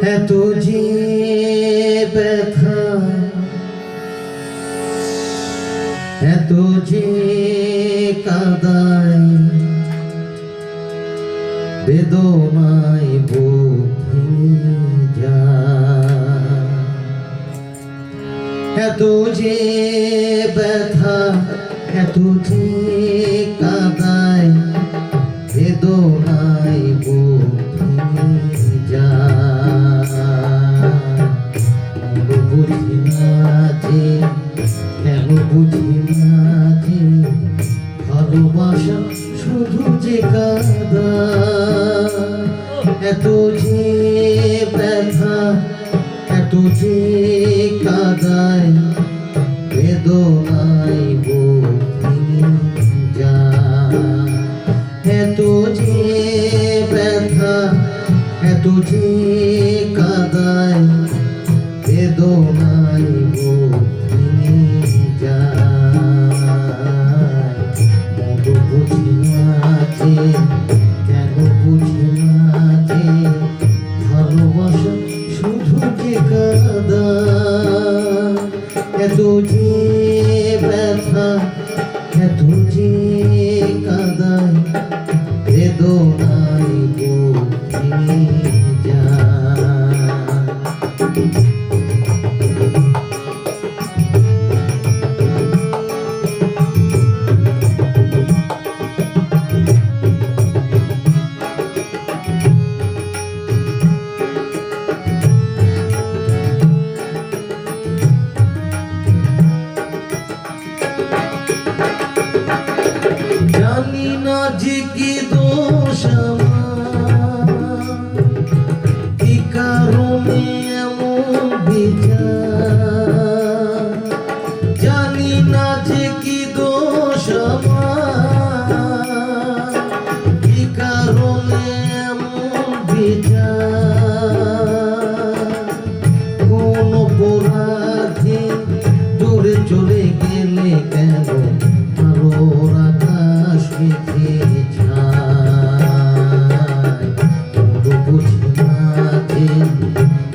এত যে ব্যথা, এত যে কাঁদায়, বেদনায় বুক ভেঙে যায়। এত যে ব্যথা, এত যে কাঁদায়, বেদনায় বুক ভেঙে যায়। বুঝি না যে, কেন বুঝি না যে, ভালোবাসা শুধু যে কাঁদা। এত যে ব্যথা, এত যে কাঁদায়, বেদনায় বুক ভেঙে যায়। এত যে ব্যথা, এত যে কাঁদায়, বেদনায় বুক ভেঙে যায়। মতো বুঝি না যে, কেন বুঝি না যে, ভালোবাসা শুধু যে কাঁদা। এত যে ব্যথা, এত যে কাঁদায়, বেদনায় বুক ভেঙে যায়। জানি না যে কি দোষ আমার, কি কারণে এমন বিচার। জানি না যে কি দোষ আমার, কি কারণে এমন বিচার। কোন অপরাধে দূরে চলে গেলে কেন আলোর আকাশ মেঘে ছায়। বুঝি না যে,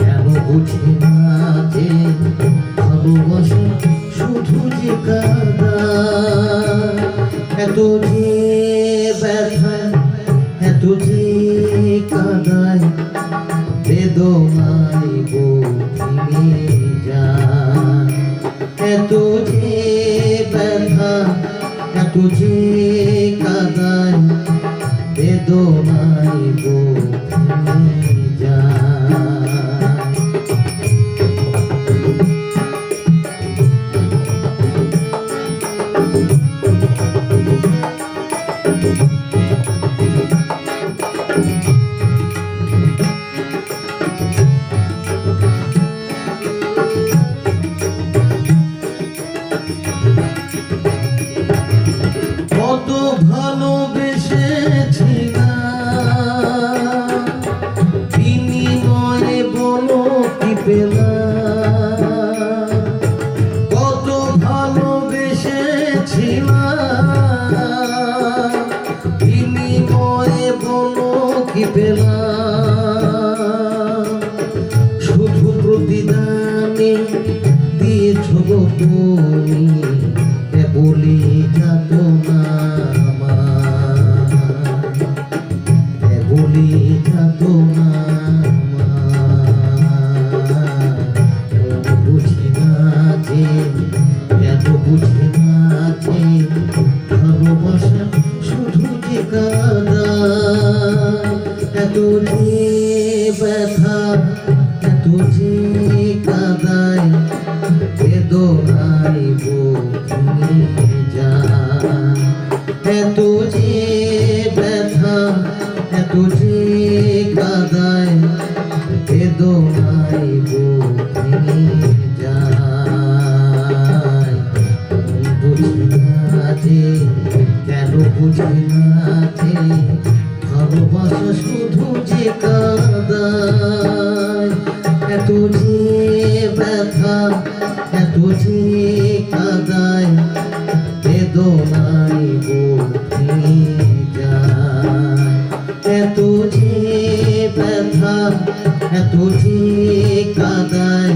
কেন বুঝি না যে, ভালোবাসা শুধু যে কাঁদা। এত যে ব্যথা, এত যে কাঁদায়, বেদনায় বুক ভেঙে যায়। এত যে ব্যথা, এত যে কাঁদায়, বেদনায় বুক ভেঙে যায়। কত ভালোবেসেছিলাম, বিনিময়ে বলো কি পেলাম। কত ভালোবেসেছিলাম, বিনিময়ে বলো কি পেলাম। শুধু প্রতিদানে দিয়েছ গো তুমি, কেবলই যাতনা আমার, কেবলই যাতনা আমার। বুঝি না যে, কেন বুঝি না যে, ভালোবাসা শুধু যে কাঁদা। এত যে ব্যথা, এত যে কাঁদায়, বেদনায় বুক ভেঙে যায়। এত যে ব্যথা, এত যে কাঁদায়, বেদনায় বুক ভেঙে যায়। বুঝি না যে, কেন বুঝি না যে, ভালোবাসা শুধু যে কাঁদায়। এত যে ব্যথা, এত যে কাঁদায়, বেদনায় বুক ভেঙে যায়। এত যে ব্যথা, এত যে কাদায়